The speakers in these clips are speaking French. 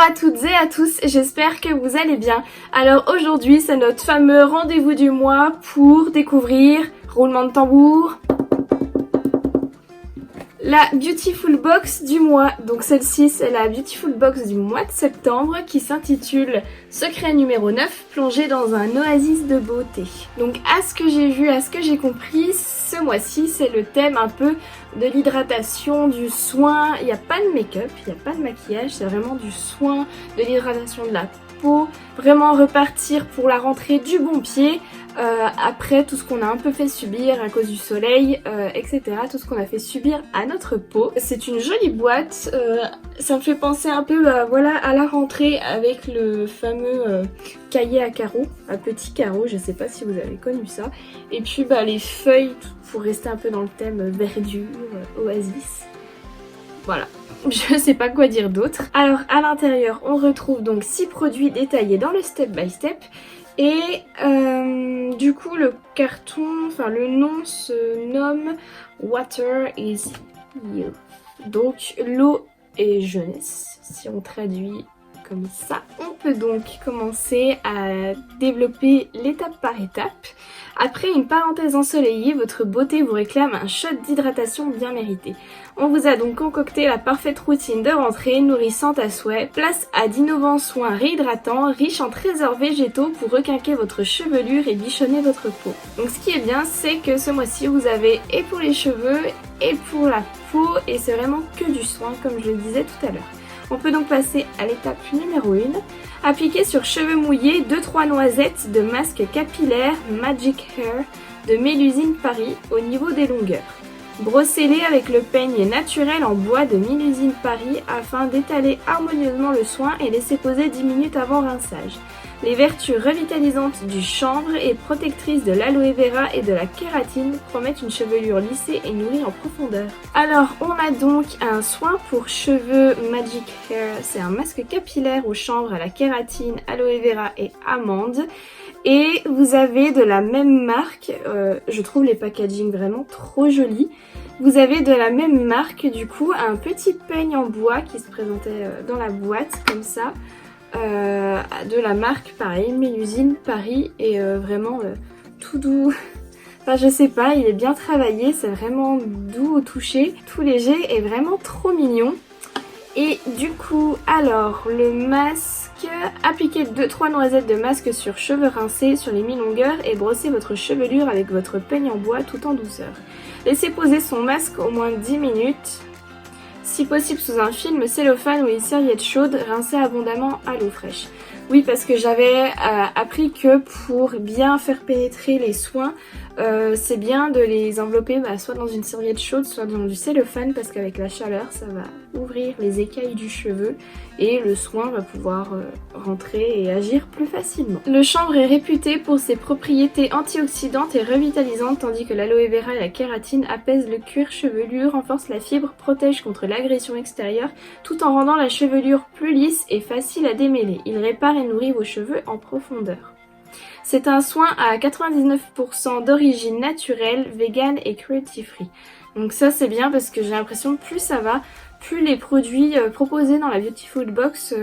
à toutes et à tous, j'espère que vous allez bien. Alors aujourd'hui c'est notre fameux rendez-vous du mois pour découvrir, roulement de tambour, la Beautiful Box du mois. Donc celle-ci c'est la Beautiful Box du mois de septembre qui s'intitule Secret numéro 9, plongé dans un oasis de beauté. Donc à ce que j'ai vu, à ce que j'ai compris, ce mois-ci c'est le thème un peu de l'hydratation, du soin. Il n'y a pas de make-up, il n'y a pas de maquillage, c'est vraiment du soin, de l'hydratation de la peau. Vraiment repartir pour la rentrée du bon pied. Après tout ce qu'on a un peu fait subir à cause du soleil, etc. Tout ce qu'on a fait subir à notre peau. C'est une jolie boîte, ça me fait penser un peu voilà, à la rentrée avec le fameux cahier à carreaux, à petits carreaux, je sais pas si vous avez connu ça. Et puis les feuilles pour rester un peu dans le thème verdure, oasis. Voilà. Je sais pas quoi dire d'autre. Alors à l'intérieur on retrouve donc 6 produits détaillés dans le step by step. Et du coup le carton, enfin le nom se nomme Water is You. Donc l'eau est jeunesse, si on traduit comme ça. On peut donc commencer à développer l'étape par étape. Après une parenthèse ensoleillée, votre beauté vous réclame un shot d'hydratation bien mérité. On vous a donc concocté la parfaite routine de rentrée, nourrissante à souhait. Place à d'innovants soins réhydratants, riches en trésors végétaux pour requinquer votre chevelure et bichonner votre peau. Donc ce qui est bien, c'est que ce mois-ci, vous avez et pour les cheveux et pour la peau, et c'est vraiment que du soin, comme je le disais tout à l'heure. On peut donc passer à l'étape numéro 1. Appliquer sur cheveux mouillés 2-3 noisettes de masque capillaire Magic Hair de Mélusine Paris au niveau des longueurs. Brossez-les avec le peigne naturel en bois de Mélusine Paris afin d'étaler harmonieusement le soin et laisser poser 10 minutes avant rinçage. Les vertus revitalisantes du chanvre et protectrices de l'aloe vera et de la kératine promettent une chevelure lissée et nourrie en profondeur. Alors on a donc un soin pour cheveux Magic Hair, c'est un masque capillaire au chanvre, à la kératine, aloe vera et amande. Et vous avez de la même marque, je trouve les packaging vraiment trop jolis. Vous avez de la même marque du coup un petit peigne en bois qui se présentait dans la boîte comme ça. De la marque pareil, Mélusine Paris, et vraiment tout doux. Enfin je sais pas, il est bien travaillé, c'est vraiment doux au toucher, tout léger et vraiment trop mignon. Et du coup, alors le masque, appliquez 2-3 noisettes de masque sur cheveux rincés sur les mi-longueurs et brossez votre chevelure avec votre peigne en bois tout en douceur. Laissez poser son masque au moins 10 minutes. Si possible sous un film cellophane ou une serviette chaude, rincez abondamment à l'eau fraîche. Oui, parce que j'avais appris que pour bien faire pénétrer les soins, c'est bien de les envelopper soit dans une serviette chaude, soit dans du cellophane, parce qu'avec la chaleur, ça va ouvrir les écailles du cheveu et le soin va pouvoir rentrer et agir plus facilement. Le chanvre est réputé pour ses propriétés antioxydantes et revitalisantes, tandis que l'aloe vera et la kératine apaisent le cuir chevelu, renforcent la fibre, protègent contre l'agression extérieure, tout en rendant la chevelure plus lisse et facile à démêler. Il répare et nourrit vos cheveux en profondeur. C'est un soin à 99% d'origine naturelle, vegan et cruelty free. Donc ça c'est bien parce que j'ai l'impression que plus ça va, plus les produits proposés dans la Beautiful Box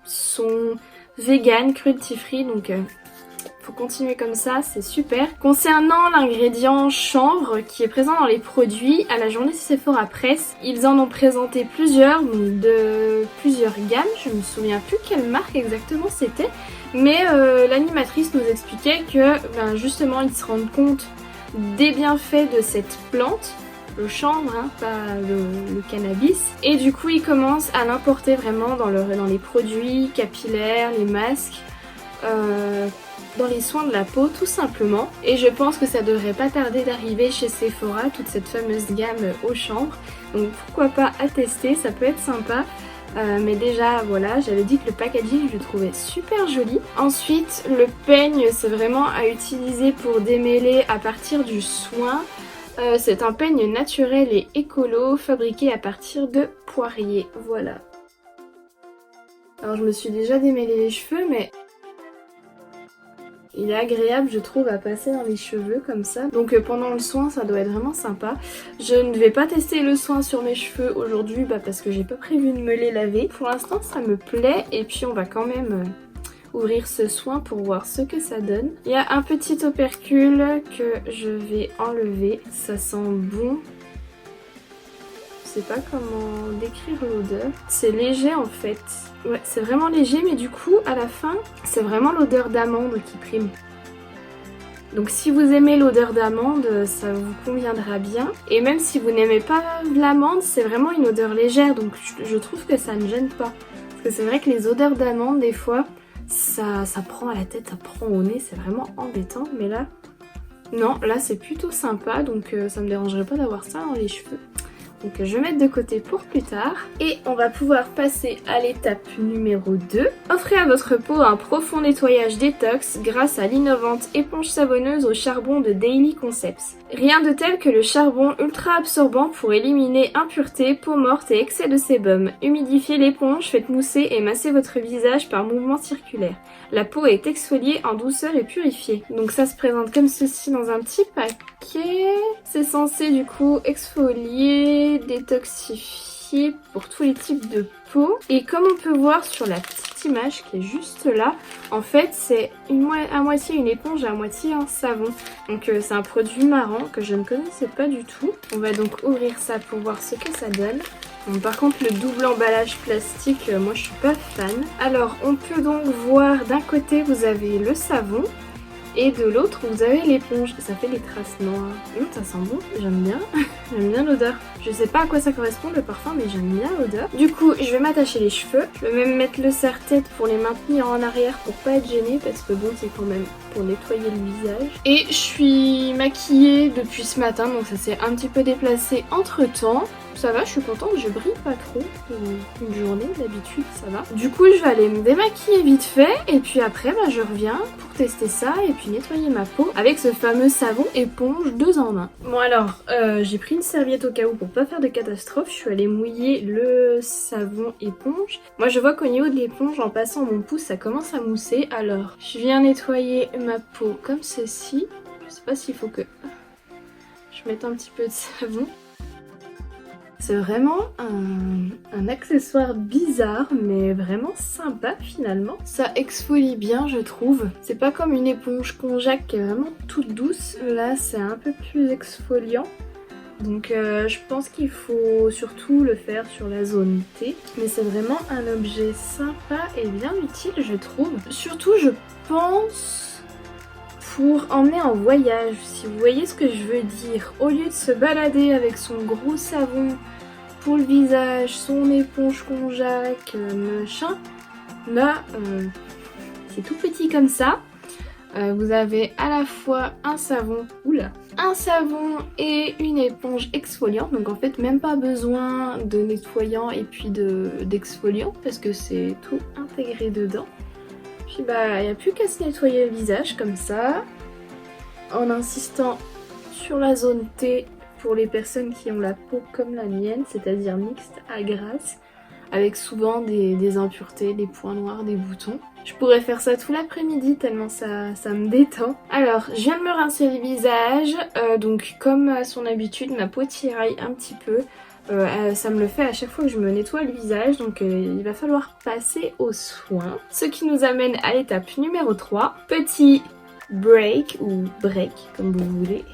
sont vegan, cruelty free, donc faut continuer comme ça, c'est super. Concernant l'ingrédient chanvre qui est présent dans les produits, à la journée Sephora Press, ils en ont présenté plusieurs, donc de plusieurs gammes, je me souviens plus quelle marque exactement c'était, mais l'animatrice nous expliquait que justement ils se rendent compte des bienfaits de cette plante, le chanvre, pas le cannabis, et du coup ils commencent à l'importer vraiment dans les produits capillaires, les masques, dans les soins de la peau tout simplement. Et je pense que ça devrait pas tarder d'arriver chez Sephora, toute cette fameuse gamme au chanvre, donc pourquoi pas à tester, ça peut être sympa. Mais déjà voilà, j'avais dit que le packaging je le trouvais super joli. Ensuite le peigne c'est vraiment à utiliser pour démêler à partir du soin. C'est un peigne naturel et écolo fabriqué à partir de poirier, voilà. Alors je me suis déjà démêlé les cheveux mais Il est agréable je trouve à passer dans les cheveux comme ça. Donc pendant le soin ça doit être vraiment sympa. Je ne vais pas tester le soin sur mes cheveux aujourd'hui parce que j'ai pas prévu de me les laver. Pour l'instant ça me plaît et puis on va quand même ouvrir ce soin pour voir ce que ça donne. Il y a un petit opercule que je vais enlever. Ça sent bon. Je sais pas comment décrire l'odeur. C'est léger en fait. Ouais, c'est vraiment léger mais du coup à la fin c'est vraiment l'odeur d'amande qui prime. Donc si vous aimez l'odeur d'amande, ça vous conviendra bien. Et même si vous n'aimez pas l'amande, c'est vraiment une odeur légère donc je trouve que ça ne gêne pas. Parce que c'est vrai que les odeurs d'amande des fois ça prend à la tête, ça prend au nez, c'est vraiment embêtant. Mais là, non, là c'est plutôt sympa donc ça me dérangerait pas d'avoir ça dans les cheveux. Donc je vais mettre de côté pour plus tard. Et on va pouvoir passer à l'étape numéro 2. Offrez à votre peau un profond nettoyage détox grâce à l'innovante éponge savonneuse au charbon de Daily Concepts. Rien de tel que le charbon ultra absorbant pour éliminer impuretés, peau morte et excès de sébum. Humidifiez l'éponge, faites mousser et massez votre visage par mouvement circulaire. La peau est exfoliée en douceur et purifiée. Donc ça se présente comme ceci dans un petit paquet. C'est censé du coup exfolier, détoxifier pour tous les types de peau. Et comme on peut voir sur la petite image qui est juste là, en fait c'est à moitié une éponge et à moitié un savon. Donc c'est un produit marrant que je ne connaissais pas du tout. On va donc ouvrir ça pour voir ce que ça donne. Bon, par contre le double emballage plastique, moi je suis pas fan. Alors on peut donc voir d'un côté vous avez le savon et de l'autre vous avez l'éponge. Ça fait des traces noires. Ça sent bon, j'aime bien. J'aime bien l'odeur. Je sais pas à quoi ça correspond le parfum mais j'aime bien l'odeur. Du coup je vais m'attacher les cheveux. Je vais même mettre le serre-tête pour les maintenir en arrière pour pas être gênée parce que bon c'est quand même pour nettoyer le visage. Et je suis maquillée depuis ce matin donc ça s'est un petit peu déplacé entre temps. Ça va, je suis contente, je brille pas trop une journée, d'habitude ça va. Du coup je vais aller me démaquiller vite fait et puis après je reviens pour tester ça et puis nettoyer ma peau avec ce fameux savon éponge 2 en 1. Bon alors, j'ai pris une serviette au cas où pour pas faire de catastrophe, je suis allée mouiller le savon éponge. Moi je vois qu'au niveau de l'éponge en passant mon pouce ça commence à mousser, alors je viens nettoyer ma peau comme ceci. Je sais pas s'il faut que je mette un petit peu de savon. C'est vraiment un accessoire bizarre mais vraiment sympa finalement. Ça exfolie bien je trouve. C'est pas comme une éponge Conjac qui est vraiment toute douce. Là c'est un peu plus exfoliant. Donc je pense qu'il faut surtout le faire sur la zone T. Mais c'est vraiment un objet sympa et bien utile je trouve. Surtout je pense pour emmener en voyage, si vous voyez ce que je veux dire. Au lieu de se balader avec son gros savon pour le visage, son éponge Conjac, machin, là c'est tout petit comme ça. Vous avez à la fois un savon et une éponge exfoliante, donc en fait même pas besoin de nettoyant et puis d'exfoliant parce que c'est tout intégré dedans. Puis il n'y a plus qu'à se nettoyer le visage comme ça en insistant sur la zone T pour les personnes qui ont la peau comme la mienne, c'est-à-dire mixte à grasse, avec souvent des impuretés, des points noirs, des boutons. Je pourrais faire ça tout l'après-midi tellement ça me détend. Alors, je viens de me rincer le visage, donc comme à son habitude, ma peau tiraille un petit peu. Ça me le fait à chaque fois que je me nettoie le visage, donc il va falloir passer aux soins. Ce qui nous amène à l'étape numéro 3. Petit break, ou break comme vous voulez.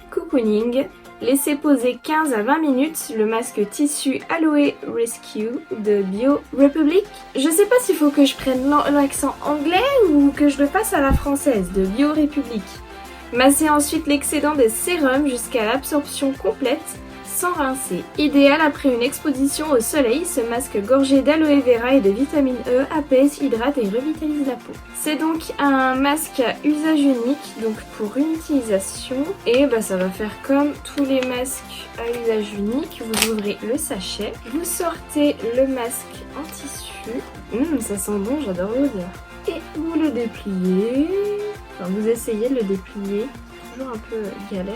Cocooning. Laissez poser 15 à 20 minutes le masque tissu Aloe Rescue de Bio Republic. Je sais pas s'il faut que je prenne l'accent anglais ou que je le fasse à la française de Bio Republic. Massez ensuite l'excédent des sérums jusqu'à l'absorption complète sans rincer. Idéal après une exposition au soleil, ce masque gorgé d'aloe vera et de vitamine E apaise, hydrate et revitalise la peau. C'est donc un masque à usage unique, donc pour une utilisation. Et ça va faire comme tous les masques à usage unique. Vous ouvrez le sachet, vous sortez le masque en tissu. Ça sent bon, j'adore l'odeur. Et vous le dépliez. Enfin, vous essayez de le déplier. Toujours un peu galère.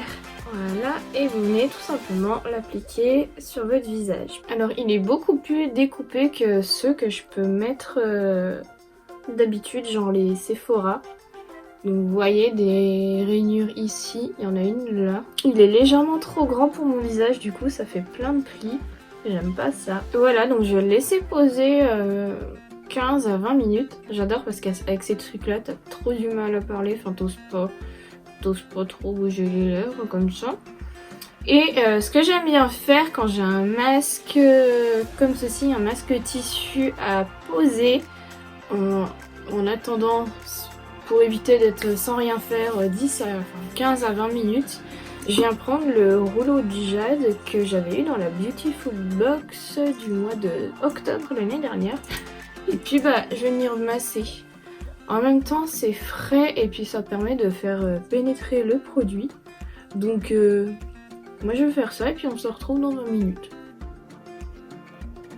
Voilà, et vous venez tout simplement l'appliquer sur votre visage. Alors il est beaucoup plus découpé que ceux que je peux mettre d'habitude, genre les Sephora. Donc vous voyez des rainures ici, il y en a une là. Il est légèrement trop grand pour mon visage, du coup ça fait plein de plis. J'aime pas ça. Voilà, donc je vais le laisser poser 15 à 20 minutes. J'adore parce qu'avec ces trucs là, t'as trop du mal à parler, enfin t'oses pas trop bouger les lèvres comme ça. Et ce que j'aime bien faire quand j'ai un masque comme ceci, un masque tissu à poser en attendant, pour éviter d'être sans rien faire 15 à 20 minutes, je viens prendre le rouleau de jade que j'avais eu dans la Beautiful Box du mois de octobre l'année dernière. Et puis je vais venir masser. En même temps c'est frais et puis ça permet de faire pénétrer le produit. Donc moi je vais faire ça et puis on se retrouve dans 20 minutes.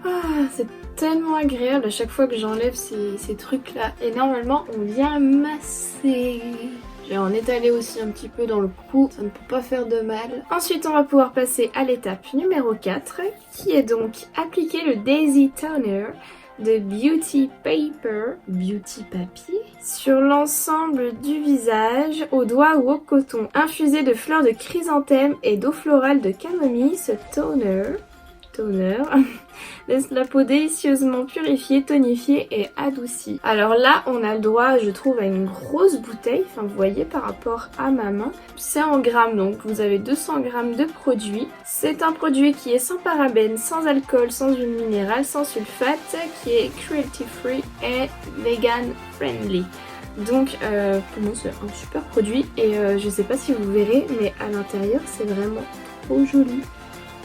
Ah, c'est tellement agréable à chaque fois que j'enlève ces trucs là. Et normalement on vient masser. Je vais en étaler aussi un petit peu dans le cou, ça ne peut pas faire de mal. Ensuite on va pouvoir passer à l'étape numéro 4 qui est donc appliquer le Daisy Toner de Beauty Papier, sur l'ensemble du visage, au doigt ou au coton. Infusé de fleurs de chrysanthème et d'eau florale de camomille, ce toner laisse la peau délicieusement purifiée, tonifiée et adoucie. Alors là, on a le droit, je trouve, à une grosse bouteille. Enfin, vous voyez par rapport à ma main. C'est en grammes, donc vous avez 200 grammes de produit. C'est un produit qui est sans parabènes, sans alcool, sans huile minérale, sans sulfate, qui est cruelty free et vegan friendly. Donc pour moi c'est un super produit et je sais pas si vous verrez, mais à l'intérieur c'est vraiment trop joli.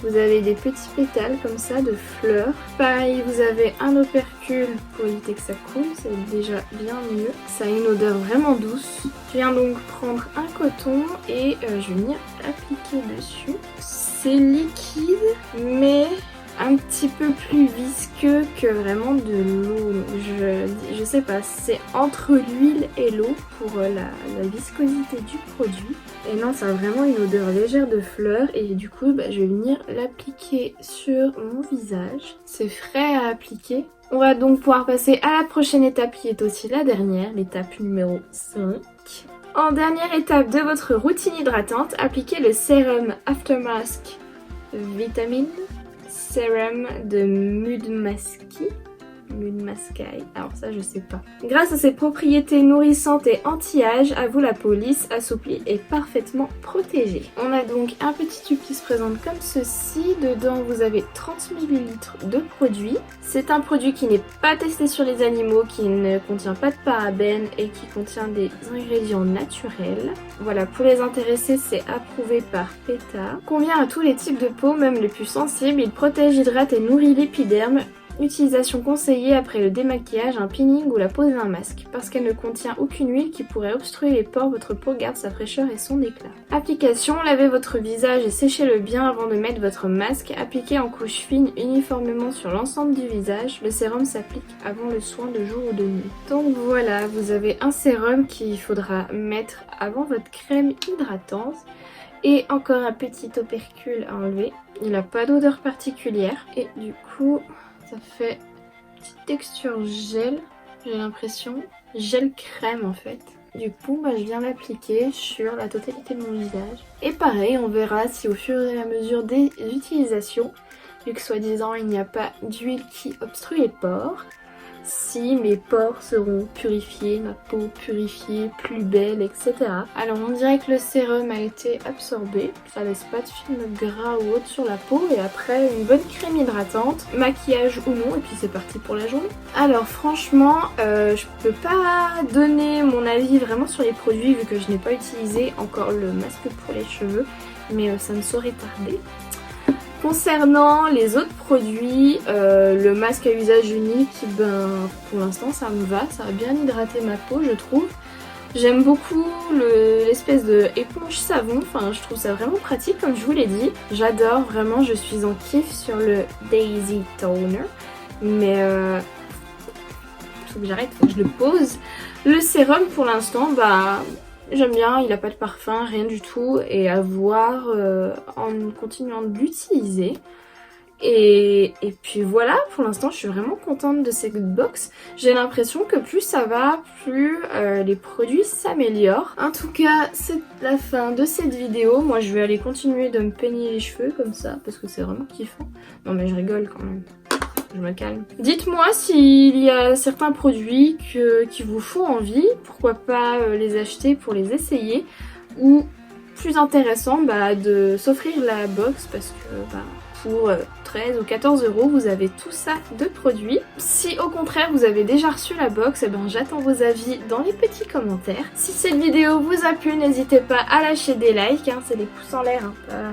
Vous avez des petits pétales comme ça de fleurs. Pareil, vous avez un opercule pour éviter que ça coule, c'est déjà bien mieux. Ça a une odeur vraiment douce. Je viens donc prendre un coton et je vais venir appliquer dessus. C'est liquide, mais un petit peu plus visqueux que vraiment de l'eau. Je sais pas, c'est entre l'huile et l'eau pour la viscosité du produit. Et non, ça a vraiment une odeur légère de fleurs et du coup je vais venir l'appliquer sur mon visage. C'est frais à appliquer. On va donc pouvoir passer à la prochaine étape qui est aussi la dernière, l'étape numéro 5. En dernière étape de votre routine hydratante, appliquez le sérum Aftermask Vitamine Sérum de Mudmasky. Alors ça je sais pas. Grâce à ses propriétés nourrissantes et anti-âge, à vous la peau lisse, assouplie et parfaitement protégée. On a donc un petit tube qui se présente comme ceci. Dedans vous avez 30 ml de produit. C'est un produit qui n'est pas testé sur les animaux, qui ne contient pas de parabènes et qui contient des ingrédients naturels. Voilà, pour les intéressés, c'est approuvé par PETA. Convient à tous les types de peau, même les plus sensibles. Il protège, hydrate et nourrit l'épiderme. Utilisation conseillée après le démaquillage, un peeling ou la pose d'un masque. Parce qu'elle ne contient aucune huile qui pourrait obstruer les pores, votre peau garde sa fraîcheur et son éclat. Application, lavez votre visage et séchez-le bien avant de mettre votre masque. Appliquez en couche fine uniformément sur l'ensemble du visage. Le sérum s'applique avant le soin de jour ou de nuit. Donc voilà, vous avez un sérum qu'il faudra mettre avant votre crème hydratante. Et encore un petit opercule à enlever. Il n'a pas d'odeur particulière. Et du coup, ça fait une petite texture gel, j'ai l'impression. Gel crème en fait. Du coup, je viens l'appliquer sur la totalité de mon visage. Et pareil, on verra si au fur et à mesure des utilisations, vu que soi-disant il n'y a pas d'huile qui obstrue les pores, si mes pores seront purifiés, ma peau purifiée, plus belle, etc. Alors on dirait que le sérum a été absorbé, ça laisse pas de film gras ou autre sur la peau et après une bonne crème hydratante, maquillage ou non et puis c'est parti pour la journée. Alors franchement, je peux pas donner mon avis vraiment sur les produits vu que je n'ai pas utilisé encore le masque pour les cheveux, mais ça ne saurait tarder. Concernant les autres produits, le masque à usage unique, pour l'instant ça me va, ça a bien hydraté ma peau je trouve. J'aime beaucoup l'espèce de éponge savon, enfin je trouve ça vraiment pratique comme je vous l'ai dit. J'adore vraiment, je suis en kiff sur le Daisy Toner, mais faut que j'arrête, faut que je le pose. Le sérum pour l'instant, j'aime bien, il n'a pas de parfum, rien du tout, et à voir en continuant de l'utiliser. Et puis voilà, pour l'instant je suis vraiment contente de cette box. J'ai l'impression que plus ça va, plus les produits s'améliorent. En tout cas, c'est la fin de cette vidéo. Moi je vais aller continuer de me peigner les cheveux comme ça parce que c'est vraiment kiffant. Non mais je rigole quand même. Je me calme. Dites-moi s'il y a certains produits qui vous font envie, pourquoi pas les acheter pour les essayer, ou plus intéressant de s'offrir la box parce que pour 13 ou 14 euros vous avez tout ça de produits. Si au contraire vous avez déjà reçu la box, j'attends vos avis dans les petits commentaires. Si cette vidéo vous a plu, n'hésitez pas à lâcher des likes, c'est les pouces en l'air,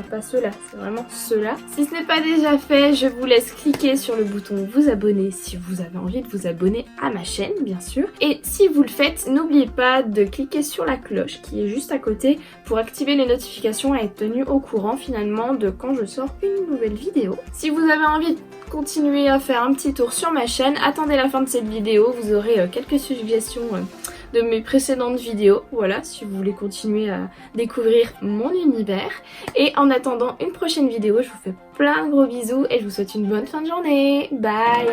pas ceux-là, c'est vraiment ceux-là. Si ce n'est pas déjà fait, je vous laisse cliquer sur le bouton vous abonner si vous avez envie de vous abonner à ma chaîne bien sûr. Et si vous le faites, n'oubliez pas de cliquer sur la cloche qui est juste à côté pour activer les notifications et être tenu au courant finalement de quand je sors une nouvelle vidéo. Si vous avez envie de continuer à faire un petit tour sur ma chaîne, attendez la fin de cette vidéo, vous aurez quelques suggestions de mes précédentes vidéos, voilà, si vous voulez continuer à découvrir mon univers. Et en attendant une prochaine vidéo, je vous fais plein de gros bisous et je vous souhaite une bonne fin de journée. Bye!